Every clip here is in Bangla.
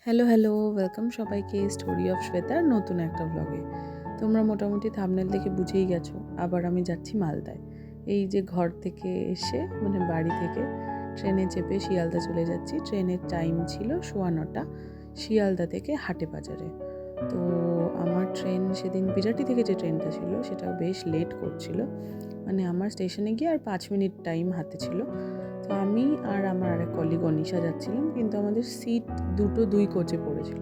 হ্যালো ওয়েলকাম সবাইকে স্টোরি অফ শ্বেতার নতুন একটা ব্লগে। তোমরা মোটামুটি থাম্বনেল দেখে বুঝেই গেছো, আবার আমি যাচ্ছি মালদায়। এই যে ঘর থেকে এসে বাড়ি থেকে ট্রেনে চেপে শিয়ালদা চলে যাচ্ছি। ট্রেনের টাইম ছিল 9:15 শিয়ালদা থেকে হাটে বাজারে। তো আমার ট্রেন সেদিন বিরাটি থেকে যে ট্রেনটা ছিল সেটা বেশ লেট করছিল, আমার স্টেশনে গিয়ে আর 5 মিনিট টাইম হাতে ছিল। তো আমি আর আমার আরেক কলিগ অনিশা যাচ্ছিলাম, কিন্তু আমাদের সিট দুই কোচে পড়েছিল।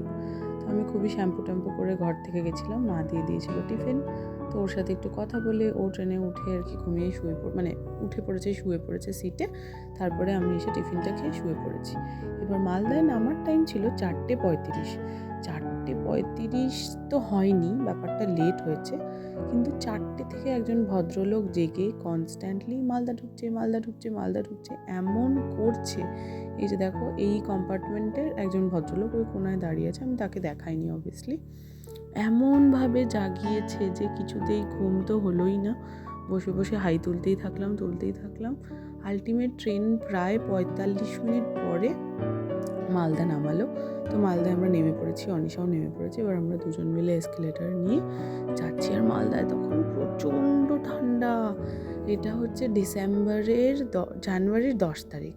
তো আমি খুবই শ্যাম্পু করে ঘর থেকে গেছিলাম, মা দিয়ে দিয়েছিল টিফিন। তো ওর সাথে একটু কথা বলে ও ট্রেনে উঠে আর কি ঘুমিয়ে উঠে পড়েছে, শুয়ে পড়েছে সিটে। তারপরে আমি এসে টিফিনটা খেয়ে শুয়ে পড়েছি। এবার মালদায় নামার টাইম ছিল 4:35। 4:35 তো হয়নি, ব্যাপারটা লেট হয়েছে, কিন্তু 4টে থেকে একজন ভদ্রলোক জেগে কনস্ট্যান্টলি মালদা ঢুকছে এমন করছে। এই যে দেখো, এই কম্পার্টমেন্টের একজন ভদ্রলোক ওই কোনায় দাঁড়িয়ে আছে, আমি তাকে দেখাইনি অবভিয়াসলি। এমনভাবে জাগিয়েছে যে কিছুতেই ঘুম তো হলোই না। বসে হাই তুলতেই থাকলাম। আলটিমেট ট্রেন প্রায় 45 মিনিট পরে মালদা নামালো। তো মালদায় আমরা নেমে পড়েছি, অনিশাও নেমে পড়েছি। এবার আমরা দুজন মিলে এসকেলেটার নিয়ে যাচ্ছি। আর মালদায় তখন প্রচণ্ড ঠান্ডা। এটা হচ্ছে জানুয়ারির 10 তারিখ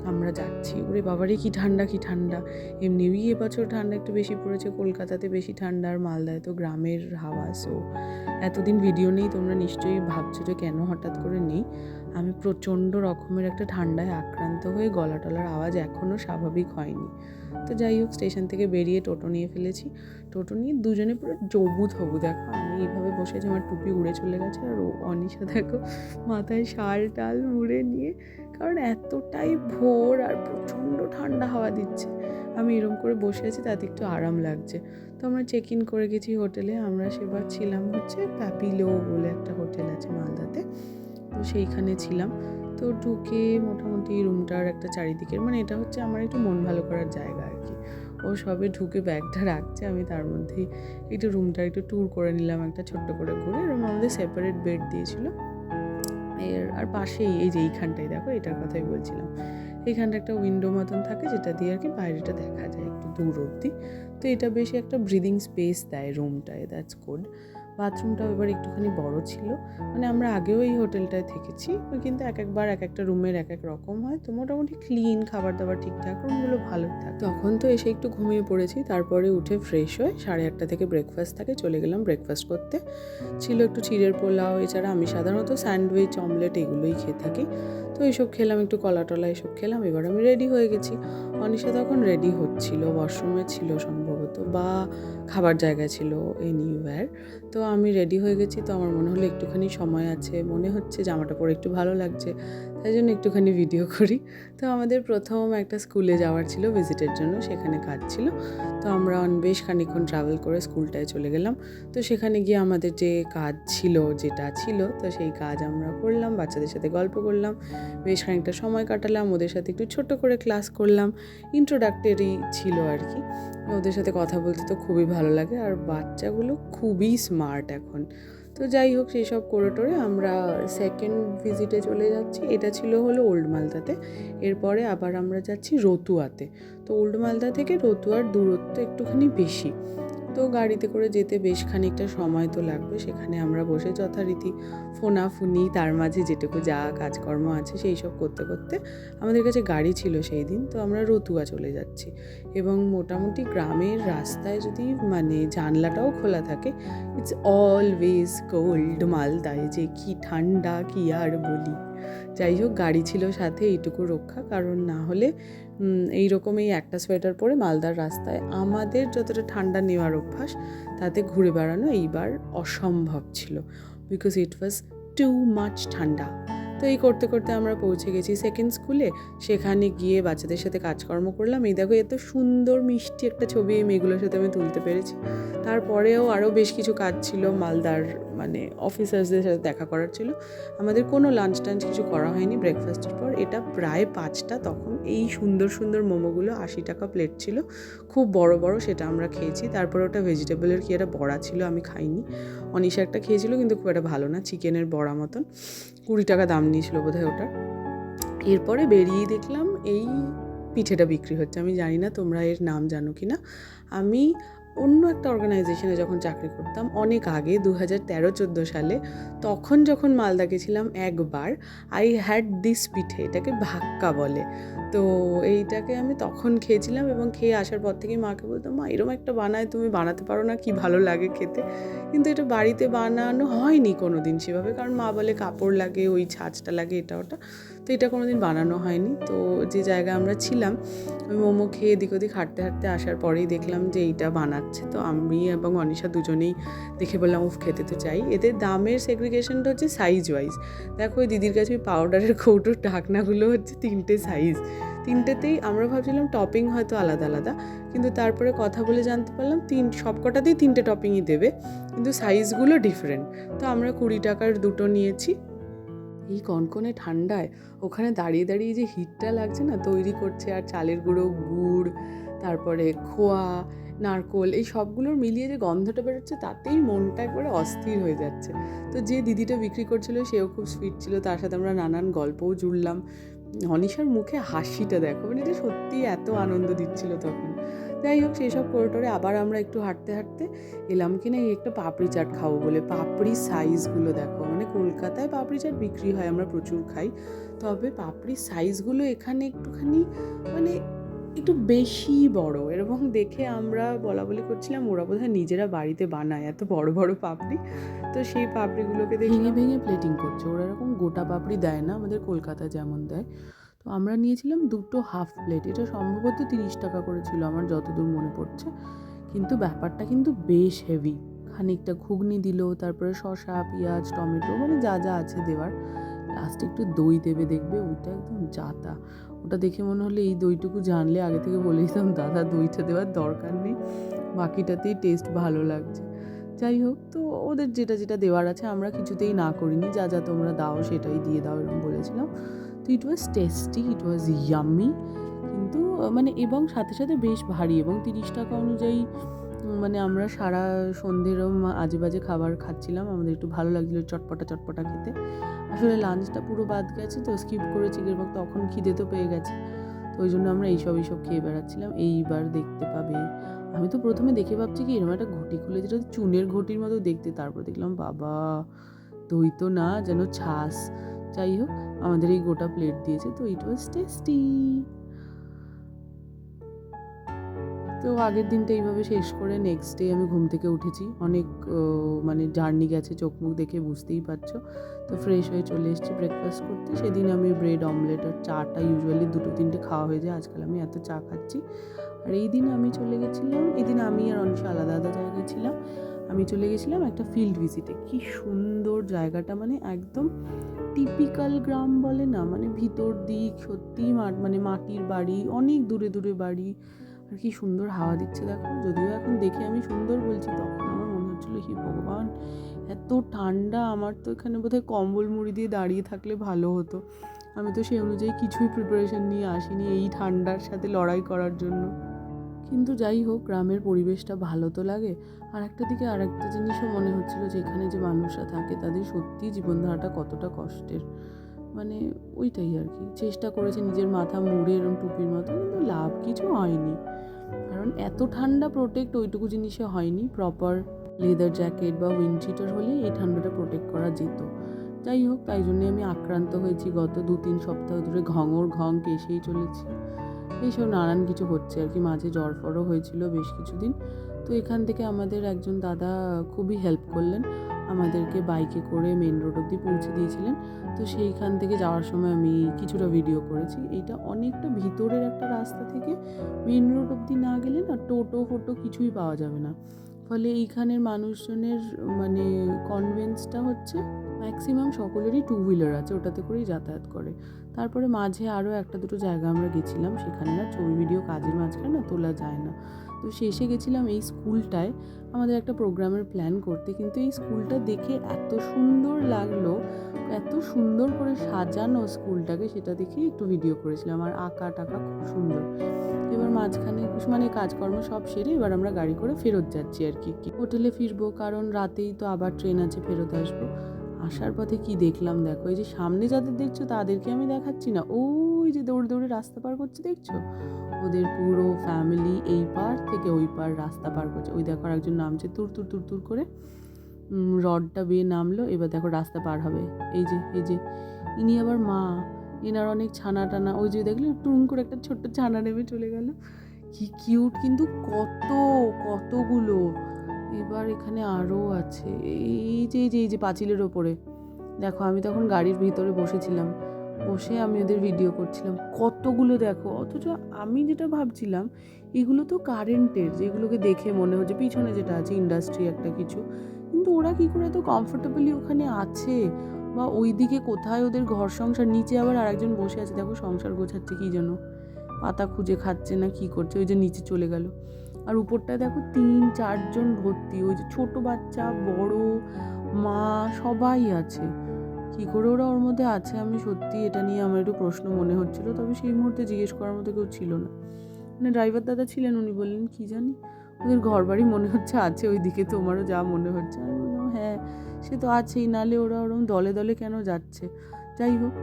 আমরা যাচ্ছি। ওরে বাবারে কি ঠান্ডা। এমনিই এবছর ঠান্ডা একটু বেশি পড়েছে, কলকাতাতে বেশি ঠান্ডা, আর মালদায় তো গ্রামের হাওয়া। সো এতদিন ভিডিও নেই, তোমরা নিশ্চয়ই ভাবছো যে কেন হঠাৎ করে নেই। আমি প্রচণ্ড রকমের একটা ঠান্ডায় আক্রান্ত হয়ে গলা টলার আওয়াজ এখনও স্বাভাবিক হয়নি। তো যাই হোক, স্টেশন থেকে বেরিয়ে টোটো নিয়ে ফেলেছি। টোটো নিয়ে দুজনে পুরো হবু। দেখো, আমি এইভাবে বসে আছি, আমার টুপি উড়ে চলে গেছে, আর অনিশা দেখো মাথায় শাল টাল মুড়ে নিয়ে, কারণ এতটাই ভোর আর প্রচণ্ড ঠান্ডা হাওয়া দিচ্ছে। আমি এরকম করে বসে আছি, তাতে একটু আরাম লাগছে। তো আমরা চেক ইন করে গেছি হোটেলে। আমরা সেবার ছিলাম হচ্ছে প্যাপিলো বলে একটা হোটেল আছে মালদাতে, তো সেইখানে ছিলাম। তো ঢুকে মোটামুটি রুমটার একটা চারিদিকের এটা হচ্ছে আমার একটু মন ভালো করার জায়গা আর কি। ও সবে ঢুকে ব্যাগটা রাখছে, আমি তার মধ্যেই একটু রুমটা একটু ট্যুর করে নিলাম একটা ছোট্ট করে ঘুরে। রুম আমাদের সেপারেট বেড দিয়েছিল। আর পাশেই এই যে এইখানটাই দেখো, এটার কথাই বলছিলাম, এইখানটা একটা উইন্ডো মতন থাকে যেটা দিয়ে আর কি বাইরেটা দেখা যায় একটু দূর অবধি। তো এটা বেশি একটা ব্রিদিং স্পেস দেয় রুমটায়, দ্যাটস গুড। বাথরুমটাও এবার একটুখানি বড় ছিল। আমরা আগেও এই হোটেলটায় থেকেছি, কিন্তু একবার এক একটা রুমের এক এক রকম হয়। তো মোটামুটি ক্লিন, খাবার দাবার ঠিকঠাক, রুমগুলো ভালো থাকে। তখন তো এসে একটু ঘুমিয়ে পড়েছি, তারপরে উঠে ফ্রেশ হয়ে 8:30 থেকে ব্রেকফাস্ট থাকে, চলে গেলাম ব্রেকফাস্ট করতে। ছিল একটু চিড়ের পোলাও, এছাড়া আমি সাধারণত স্যান্ডউইচ, অমলেট এগুলোই খেয়ে থাকি। তো এইসব খেলাম, একটু কলা টলা এসব খেলাম। এবার আমি রেডি হয়ে গেছি। অনিশা তখন রেডি হচ্ছিল, ওয়াশরুমে ছিল সম্ভবত, বা খাবার জায়গায় ছিল, এনিওয়্যার। তো আমি রেডি হয়ে গেছি। তো আমার মনে হলো একটুখানি সময় আছে, মনে হচ্ছে জামাটা পরে একটু ভালো লাগছে, তাই জন্য একটুখানি ভিডিও করি। তো আমাদের প্রথম একটা স্কুলে যাওয়ার ছিল ভিজিটের জন্য, সেখানে কাজ ছিল। তো আমরা বেশ খানিকক্ষণ ট্রাভেল করে স্কুলটায় চলে গেলাম। তো সেখানে গিয়ে আমাদের যে কাজ ছিল, তো সেই কাজ আমরা করলাম, বাচ্চাদের সাথে গল্প করলাম, বেশ খানিকটা সময় কাটালাম, ওদের সাথে একটু ছোট্ট করে ক্লাস করলাম। ইন্ট্রোডাক্টরি ছিল আর কি। ওদের সাথে কথা বলতে তো খুবই ভালো লাগে, আর বাচ্চাগুলো খুবই স্মার্ট এখন। তো যাই হোক, সেই সব করে টোরে আমরা সেকেন্ড ভিজিটে চলে যাচ্ছি। এটা ছিল হলো ওল্ড মালদাতে। এরপরে আবার আমরা যাচ্ছি রতুয়াতে। তো ওল্ড মালদা থেকে রতুয়ার দূরত্ব একটুখানি বেশি। তো গাড়িতে করে যেতে বেশ খানিকটা সময় তো লাগবে। সেখানে আমরা বসে যথারীতি ফোনাফুনি, তার মাঝে যেটুকু যা কাজকর্ম আছে সেই সব করতে করতে আমাদের কাছে গাড়ি ছিল সেই দিন। তো আমরা রতুয়া চলে যাচ্ছি, এবং মোটামুটি গ্রামের রাস্তায় যদি জানলাটাও খোলা থাকে, ইটস অলওয়েজ কোল্ড। মালদায় যে কি ঠান্ডা কি আর বলি। যাই হোক, গাড়ি ছিল সাথে, এইটুকু রক্ষা, কারণ না হলে এইরকম এই একটা সোয়েটার পরে মালদার রাস্তায় আমাদের যতটা ঠান্ডা নেওয়ার অভ্যাস, তাতে ঘুরে বেড়ানো এইবার অসম্ভব ছিল, because it was too much ঠান্ডা। তো এই করতে করতে আমরা পৌঁছে গেছি সেকেন্ড স্কুলে। সেখানে গিয়ে বাচ্চাদের সাথে কাজকর্ম করলাম। এই দেখো, এত সুন্দর মিষ্টি একটা ছবি এই মেয়েগুলোর সাথে আমি তুলতে পেরেছি। তারপরেও আরও বেশ কিছু কাজ ছিল, মালদার অফিসার্সদের সাথে দেখা করার ছিল। আমাদের কোনো লাঞ্চ টাঞ্চ কিছু করা হয়নি ব্রেকফাস্টের পর। এটা প্রায় 5টা, তখন এই সুন্দর সুন্দর মোমোগুলো 80 টাকা প্লেট ছিল, খুব বড় বড়, সেটা আমরা খেয়েছি। তারপর ওটা ভেজিটেবলের কি একটা বড়া ছিল, আমি খাইনি। অনিশা একটা খেয়েছিল, কিন্তু খুব একটা ভালো না, চিকেনের বড়া মতন। 20 টাকা দাম নিয়েছিল বোধহয় ওটার। এরপরে বেরিয়েই দেখলাম এই পিঠেটা বিক্রি হচ্ছে। আমি জানি না তোমরা এর নাম জানো কি না। আমি অন্য একটা অর্গানাইজেশনে যখন চাকরি করতাম অনেক আগে 2013-14 সালে, তখন যখন মালদা গেছিলাম একবার, আই হ্যাড দিস পিঠে, এটাকে ভাক্কা বলে। তো এইটাকে আমি তখন খেয়েছিলাম এবং খেয়ে আসার পর থেকেই মাকে বলতাম, মা এরম একটা বানায়, তুমি বানাতে পারো না, কি ভালো লাগে খেতে। কিন্তু এটা বাড়িতে বানানো হয়নি কোনো দিন সেভাবে, কারণ মা বলে কাপড় লাগে, ওই ছাঁচটা লাগে, এটা ওটা, তো এটা কোনো দিন বানানো হয়নি। তো যে জায়গায় আমরা ছিলাম, আমি মোমো খেয়ে এদিক ওদিক হাঁটতে হাঁটতে আসার পরেই দেখলাম যে এইটা বানাচ্ছে। তো আমি এবং অনিশা দুজনেই দেখে বললাম, উফ খেতে তো চাই। এদের দামের সেগ্রিগেশনটা হচ্ছে সাইজ ওয়াইজ। দেখো ওই দিদির কাছে ওই পাউডারের কৌটোর ঢাকনাগুলো হচ্ছে 3টে সাইজ, 3টেতেই আমরা ভাবছিলাম টপিং হয়তো আলাদা আলাদা, কিন্তু তারপরে কথা বলে জানতে পারলাম সবকটাতেই 3টে টপিংই দেবে, কিন্তু সাইজগুলো ডিফারেন্ট। তো আমরা 20 টাকার দুটো নিয়েছি। এই কনকনে ঠান্ডায় ওখানে দাঁড়িয়ে দাঁড়িয়ে যে হিটটা লাগছে না, তৈরি করছে, আর চালের গুঁড়ো, গুড়, তারপরে খোয়া, নারকোল, এই সবগুলোর মিলিয়ে যে গন্ধটা বেরোচ্ছে, তাতেই মনটা একবারে অস্থির হয়ে যাচ্ছে। তো যে দিদিটা বিক্রি করছিল সেও খুব সুইট ছিল, তার সাথে আমরা নানান গল্পও জুড়লাম। অনিশার মুখে হাসিটা দেখো, মানে এটা সত্যিই এত আনন্দ দিচ্ছিল তখন। যাই হোক, সেই সব করে আবার আমরা একটু হাঁটতে হাঁটতে এলাম কিনা এই একটা পাপড়ি চাট খাবো বলে। পাপড়ির সাইজগুলো দেখো, মানে কলকাতায় পাপড়ি চাট বিক্রি হয়, আমরা প্রচুর খাই, তবে পাপড়ির সাইজগুলো এখানে একটুখানি মানে একটু বেশি বড়, এরকম দেখে আমরা বলা বলি করছিলাম ওরা বোধহয় নিজেরা বাড়িতে বানায় এত বড় বড় পাপড়ি। তো সেই পাপড়িগুলোকে ভেঙে ভেঙে প্লেটিং করছে ওরা, এরকম গোটা পাপড়ি দেয় না আমাদের কলকাতা যেমন দেয়। তো আমরা নিয়েছিলাম 2টো হাফ প্লেট, এটা সম্ভবত 30 টাকা করে ছিল আমার যতদূর মনে পড়ছে। কিন্তু ব্যাপারটা কিন্তু বেশ হেভি। খানিকটা ঘুগনি দিল, তারপরে শসা, পেঁয়াজ, টমেটো, মানে যা যা আছে দেওয়ার। লাস্টে একটু দই দেবে, দেখবে ওইটা একদম জাতা। ওটা দেখে মনে হলো এই দইটুকু জানলে আগে থেকে বলে দিতাম, দাদা দইটা দেওয়ার দরকার নেই, বাকিটাতেই টেস্ট ভালো লাগছে। যাই হোক, তো ওদের যেটা যেটা দেওয়ার আছে আমরা কিছুতেই না করিনি, যা যা তোমরা দাও সেটাই দিয়ে দাও এরকম বলেছিলাম। তো ইট ওয়াজ টেস্টি, ইট ওয়াজ ইয়াম্মি, কিন্তু মানে এবং সাথে সাথে বেশ ভারী, এবং 30 টাকা অনুযায়ী মানে আমরা সারা সন্ধ্যেরম আজে বাজে খাবার খাচ্ছিলাম, আমাদের একটু ভালো লাগছিলো চটপটা চটপটা খেতে। আসলে লাঞ্চটা পুরো বাদ গেছে, তো স্কিপ করেছি, এবং তখন খিদে তো পেয়ে গেছে, তো ওই জন্য আমরা এইসব খেয়ে বেড়াচ্ছিলাম। এইবার দেখতে পাবে, আমি তো প্রথমে দেখে ভাবছি কি এরকম একটা ঘটি খুলে, যেটা চুনের ঘটির মতো দেখতে, তারপর দেখলাম বাবা দই তো না, যেন ছাস। যাই হোক, আমাদের এই গোটা প্লেট দিয়েছে, তো ইট ওয়াজ টেস্টি। তো আগের দিনটা এইভাবে শেষ করে নেক্সট ডে আমি ঘুম থেকে উঠেছি, অনেক মানে জার্নি গেছে, চোখ মুখ দেখে বুঝতেই পারছো। তো ফ্রেশ হয়ে চলে এসেছি ব্রেকফাস্ট করতে। সেদিন আমি ব্রেড অমলেট আর চাটা ইউজুয়ালি 2-3টে খাওয়া হয়ে যায়, আজকাল আমি এত চা খাচ্ছি। আর এই দিন আমি চলে গেছিলাম, এদিন আমি আর অনিশা আলাদা আলাদা জায়গায় ছিলাম। আমি চলে গেছিলাম একটা ফিল্ড ভিজিটে। কি সুন্দর জায়গাটা, মানে একদম টিপিক্যাল গ্রাম বলে না, মানে ভিতর দিক সত্যিই মানে মাটির বাড়ি, অনেক দূরে দূরে বাড়ি, আর কি সুন্দর হাওয়া দিচ্ছে দেখো। যদিও এখন দেখে আমি সুন্দর বলছি, তখন আমার মনে হচ্ছিলো হি ভগবান এত ঠান্ডা, আমার তো এখানে বোধহয় কম্বল মুড়ি দিয়ে দাঁড়িয়ে থাকলে ভালো হতো। আমি তো সেই অনুযায়ী কিছুই প্রিপারেশন নিয়ে আসিনি এই ঠান্ডার সাথে লড়াই করার জন্য। কিন্তু যাই হোক, গ্রামের পরিবেশটা ভালো তো লাগে। আর একটা দিকে আর একটা জিনিসও মনে হচ্ছিলো যে এখানে যে মানুষরা থাকে তাদের সত্যিই জীবনধারাটা কতটা কষ্টের, মানে ওইটাই আর কি। চেষ্টা করেছে নিজের মাথা মুড়ে এরকম টুপির মতো, কিন্তু লাভ কিছু হয়নি, কারণ এত ঠান্ডা প্রোটেক্ট ওইটুকু জিনিসে হয়নি। প্রপার লেদার জ্যাকেট বা উইন্ড চিটার হলে এই ঠান্ডাটা প্রোটেক্ট করা যেত। যাই হোক, তাই জন্যে আমি আক্রান্ত হয়েছি গত 2-3 সপ্তাহ ধরে, ঘঙর ঘং কেসেই চলেছি। এইসব নানান কিছু হচ্ছে আর কি, মাঝে জ্বর ফরও হয়েছিল বেশ কিছুদিন। তো এখান থেকে আমাদের একজন দাদা খুবই হেল্প করলেন, আমাদেরকে বাইকে করে মেন রোড অবধি পৌঁছে দিয়েছিলেন। তো সেইখান থেকে যাওয়ার সময় আমি কিছুটা ভিডিও করেছি। এইটা অনেকটা ভিতরের একটা রাস্তা থেকে মেন রোড অবধি না গেলে না টোটো ফোটো কিছুই পাওয়া যাবে না, ফলে এইখানের মানুষজনের মানে কনভেন্সটা হচ্ছে ম্যাক্সিমাম সকলেরই 2 হুইলার আছে, ওটাতে করেই যাতায়াত করে। তারপরে মাঝে আরও 1-2টো জায়গা আমরা গেছিলাম, সেখানে না ছবি ভিডিও কাজের মাঝখানে না তোলা যায় না। তো শেষে গেছিলাম এই স্কুলটায় আমাদের একটা প্রোগ্রামের প্ল্যান করতে, কিন্তু এই স্কুলটা দেখে এত সুন্দর লাগলো, এত সুন্দর করে সাজানো স্কুলটাকে, সেটা দেখেই একটু ভিডিও করেছিলাম। আর আঁকা টাকা খুব সুন্দর। এবার মাঝখানে মানে কাজকর্ম সব সেরে এবার আমরা গাড়ি করে ফেরত যাচ্ছি আর কি, হোটেলে ফিরবো, কারণ রাতেই তো আবার ট্রেন আছে, ফেরত আসবো। আসার পথে কি দেখলাম দেখো, এই যে সামনে যাদের দেখছো তাদেরকে আমি দেখাচ্ছি না, ওই ওই যে দৌড়ে দৌড়ে রাস্তা পার করছে দেখছো, ওদের পুরো ফ্যামিলি এই পার থেকে ওই পার রাস্তা পার করছে। ওই দেখো একজন নামছে তুর তুর তুর তুর করে, রডটা বেয়ে নামলো, এবার দেখো রাস্তা পার হবে। এই যে ইনি আবার মা, এনার অনেক ছানা টানা, ওই যে দেখলে টুং করে একটা ছোট্ট ছানা নেমে চলে গেল, কি কিউট, কিন্তু কতগুলো। এবার এখানে আরও আছে, এই যে পাঁচিলের ওপরে দেখো, আমি তখন গাড়ির ভিতরে বসেছিলাম, বসে আমি ওদের ভিডিও করছিলাম, কতগুলো দেখো। অথচ আমি যেটা ভাবছিলাম এগুলো তো কারেন্টের, যেগুলোকে দেখে মনে হচ্ছে পিছনে যেটা আছে ইন্ডাস্ট্রি একটা কিছু, কিন্তু ওরা কি করে এত কমফোর্টেবলি ওখানে আছে, বা ওইদিকে কোথায় ওদের ঘর সংসার, নিচে আবার আরেকজন বসে আছে দেখো, সংসার গোছাচ্ছে কি যেন, পাতা খুঁজে খাচ্ছে না কি করছে, ওই যে নিচে চলে গেল। আর উপরটায় দেখো 3-4 জন ভর্তি, ওই যে ছোট বাচ্চা বড় মা সবাই আছে। কী করে ওরা ওর মধ্যে আছে, আমি সত্যি এটা নিয়ে আমার একটু প্রশ্ন মনে হচ্ছিলো, তবে সেই মুহূর্তে জিজ্ঞেস করার মতো কেউ ছিল না। মানে ড্রাইভার দাদা ছিলেন, উনি বললেন কি জানি ওদের ঘর বাড়ি মনে হচ্ছে আছে ওইদিকে, তোমারও যা মনে হচ্ছে। আমি বললাম হ্যাঁ সে তো আছেই, নালে ওরা ওরকম দলে দলে কেন যাচ্ছে। যাই হোক,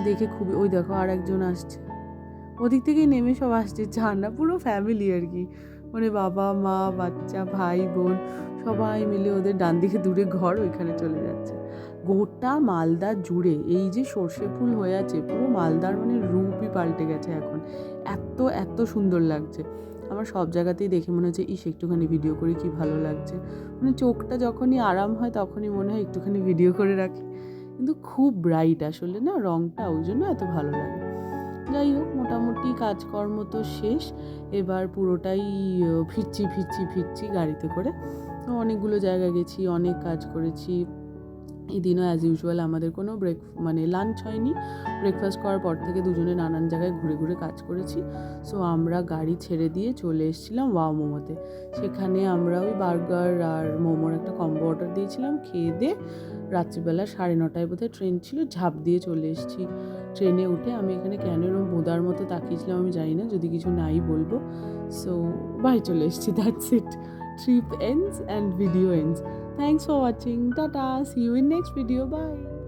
দেখে খুবই, ওই দেখো আর একজন আসছে, ওদিক থেকেই নেমে সব আসছে, না পুরো ফ্যামিলি আর কি, মানে বাবা মা বাচ্চা ভাই বোন সবাই মিলে ওদের ডান দিকে দূরে ঘর ওইখানে চলে যাচ্ছে। গোটা মালদা জুড়ে এই যে সর্ষে ফুল হয়ে আছে, পুরো মালদার মানে রূপই পাল্টে গেছে এখন, এত সুন্দর লাগছে। আমার সব জায়গাতেই দেখে মনে হচ্ছে ইস একটুখানি ভিডিও করি, কি ভালো লাগছে, মানে চোখটা যখনই আরাম হয় তখনই মনে হয় একটুখানি ভিডিও করে রাখি। কিন্তু খুব ব্রাইট আসলে না রঙটা, ওই জন্য এত ভালো লাগে। যাই হোক, মোটামুটি কাজকর্ম তো শেষ, এবার পুরোটাই ফিরছি গাড়িতে করে। অনেকগুলো জায়গা গেছি, অনেক কাজ করেছি। এই দিনও অ্যাজ ইউজুয়াল আমাদের কোনো মানে লাঞ্চ হয়নি, ব্রেকফাস্ট করার পর থেকে দুজনে নানান জায়গায় ঘুরে ঘুরে কাজ করেছি। সো আমরা গাড়ি ছেড়ে দিয়ে চলে এসেছিলাম ওয়াও মোমোতে। সেখানে আমরা ওই বার্গার আর মোমোর একটা কম্বো অর্ডার দিয়েছিলাম, খেয়ে দিয়ে রাত্রিবেলা 9:30 বোধহয় ট্রেন ছিল, ঝাঁপ দিয়ে চলে এসেছি। ট্রেনে উঠে আমি এখানে কেন এরকম বোদার মতো তাকিয়েছিলাম আমি জানি না, যদি কিছু নাই বলবো। সো বাড়ি চলে এসেছি, that's it. Trip ends and video ends. Thanks for watching. Tata. See you in next video. Bye.